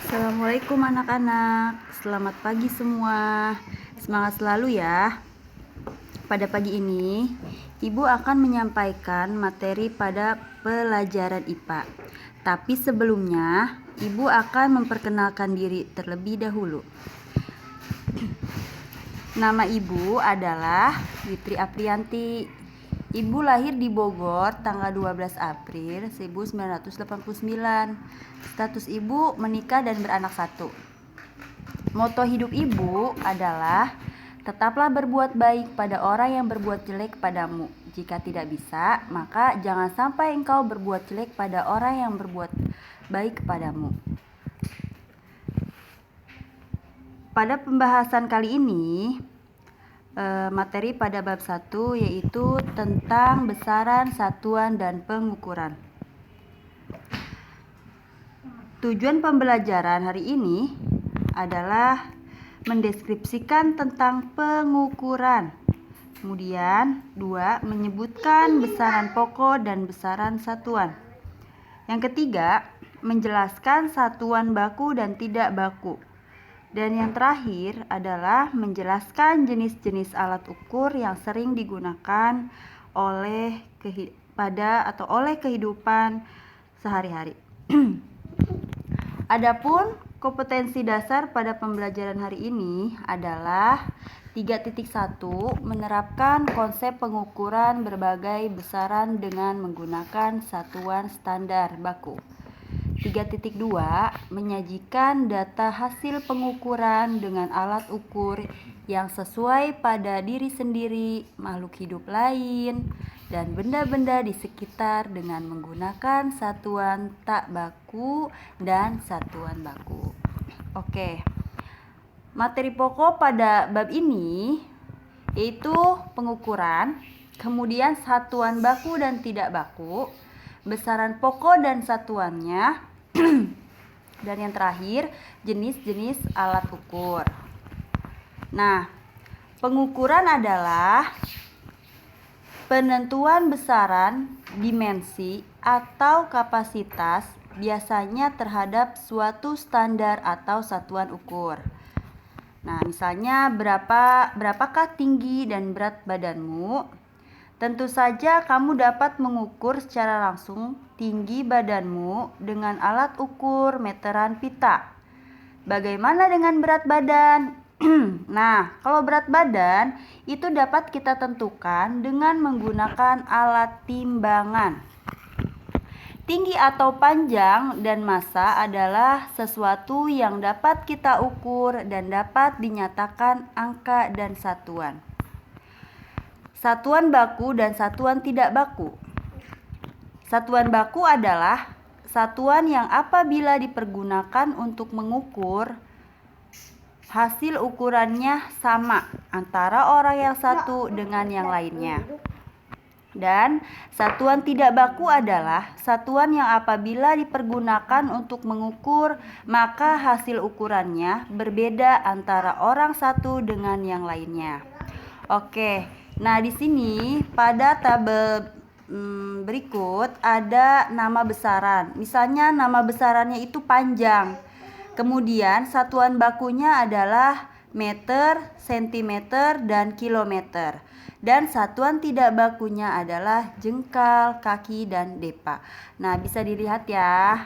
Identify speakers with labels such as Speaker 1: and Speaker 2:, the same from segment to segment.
Speaker 1: Assalamualaikum anak-anak, selamat pagi semua. Semangat selalu ya. Pada pagi ini, Ibu akan menyampaikan materi pada pelajaran IPA. Tapi sebelumnya, Ibu akan memperkenalkan diri terlebih dahulu. Nama Ibu adalah Witri Aprianti. Ibu lahir di Bogor tanggal 12 April 1989. Status Ibu menikah dan beranak satu. Moto hidup Ibu adalah tetaplah berbuat baik pada orang yang berbuat jelek padamu. Jika tidak bisa, maka jangan sampai engkau berbuat jelek pada orang yang berbuat baik kepadamu. Pada pembahasan kali ini, materi pada bab 1 yaitu tentang besaran, satuan, dan pengukuran. Tujuan pembelajaran hari ini adalah mendeskripsikan tentang pengukuran. Kemudian 2, menyebutkan besaran pokok dan besaran satuan. Yang ketiga, menjelaskan satuan baku dan tidak baku. Dan yang terakhir adalah menjelaskan jenis-jenis alat ukur yang sering digunakan oleh kehidupan sehari-hari. Adapun kompetensi dasar pada pembelajaran hari ini adalah 3.1, menerapkan konsep pengukuran berbagai besaran dengan menggunakan satuan standar baku. 3.2, menyajikan data hasil pengukuran dengan alat ukur yang sesuai pada diri sendiri, makhluk hidup lain, dan benda-benda di sekitar dengan menggunakan satuan tak baku dan satuan baku. Oke. Materi pokok pada bab ini yaitu pengukuran, kemudian satuan baku dan tidak baku, besaran pokok dan satuannya, dan yang terakhir jenis-jenis alat ukur. Nah, pengukuran adalah penentuan besaran, dimensi, atau kapasitas biasanya terhadap suatu standar atau satuan ukur. Nah, misalnya berapakah tinggi dan berat badanmu? Tentu saja kamu dapat mengukur secara langsung tinggi badanmu dengan alat ukur meteran pita. Bagaimana dengan berat badan? Nah, kalau berat badan itu dapat kita tentukan dengan menggunakan alat timbangan. Tinggi atau panjang dan massa adalah sesuatu yang dapat kita ukur dan dapat dinyatakan angka dan satuan. Satuan baku dan satuan tidak baku. Satuan baku adalah satuan yang apabila dipergunakan untuk mengukur, hasil ukurannya sama antara orang yang satu dengan yang lainnya. Dan satuan tidak baku adalah satuan yang apabila dipergunakan untuk mengukur, maka hasil ukurannya berbeda antara orang satu dengan yang lainnya. Oke. Nah, di sini pada tabel berikut ada nama besaran. Misalnya nama besarannya itu panjang. Kemudian satuan bakunya adalah meter, sentimeter, dan kilometer. Dan satuan tidak bakunya adalah jengkal, kaki, dan depa. Nah, bisa dilihat ya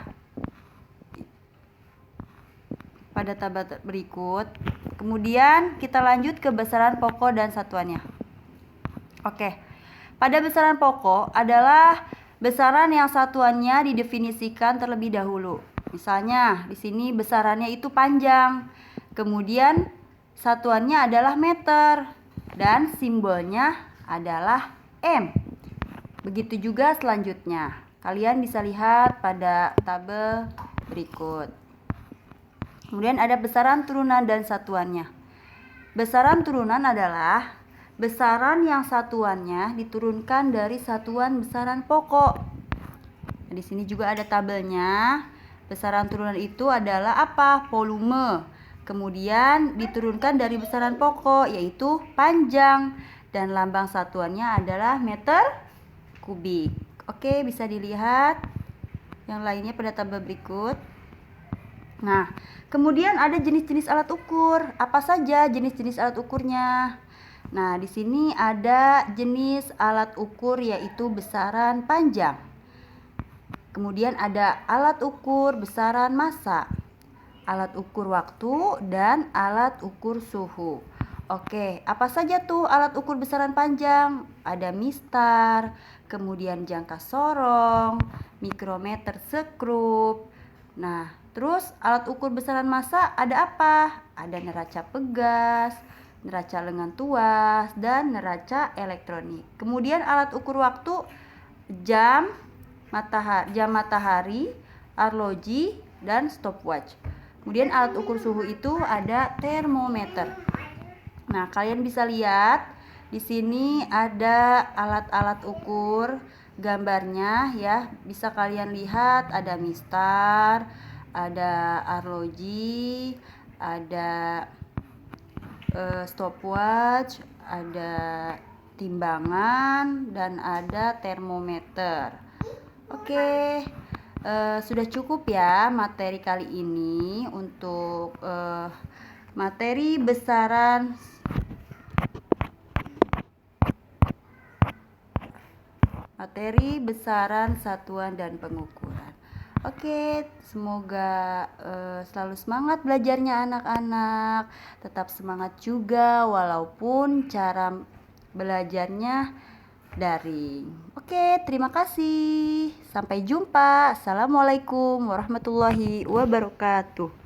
Speaker 1: pada tabel berikut. Kemudian kita lanjut ke besaran pokok dan satuannya. Oke. Pada besaran pokok adalah besaran yang satuannya didefinisikan terlebih dahulu. Misalnya, di sini besarannya itu panjang. Kemudian satuannya adalah meter dan simbolnya adalah M. Begitu juga selanjutnya. Kalian bisa lihat pada tabel berikut. Kemudian ada besaran turunan dan satuannya. Besaran turunan adalah besaran yang satuannya diturunkan dari satuan besaran pokok. Nah, di sini juga ada tabelnya. Besaran turunan itu adalah apa? Volume. Kemudian diturunkan dari besaran pokok yaitu panjang dan lambang satuannya adalah meter kubik. Oke, bisa dilihat yang lainnya pada tabel berikut. Nah, kemudian ada jenis-jenis alat ukur. Apa saja jenis-jenis alat ukurnya? Nah, di sini ada jenis alat ukur yaitu besaran panjang. Kemudian ada alat ukur besaran massa, alat ukur waktu, dan alat ukur suhu. Oke, apa saja tuh alat ukur besaran panjang? Ada mistar, kemudian jangka sorong, mikrometer sekrup. Nah, terus alat ukur besaran massa ada apa? Ada neraca pegas, neraca lengan tuas, dan neraca elektronik. Kemudian alat ukur waktu jam matahari, arloji, dan stopwatch. Kemudian alat ukur suhu itu ada termometer. Nah, kalian bisa lihat di sini ada alat-alat ukur gambarnya ya. Bisa kalian lihat ada mistar, ada arloji, ada stopwatch, ada timbangan, dan ada termometer. Oke, sudah cukup ya materi kali ini untuk materi besaran satuan dan pengukuran. Oke, semoga selalu semangat belajarnya anak-anak. Tetap semangat juga walaupun cara belajarnya daring. Oke, terima kasih. Sampai jumpa. Assalamualaikum warahmatullahi wabarakatuh.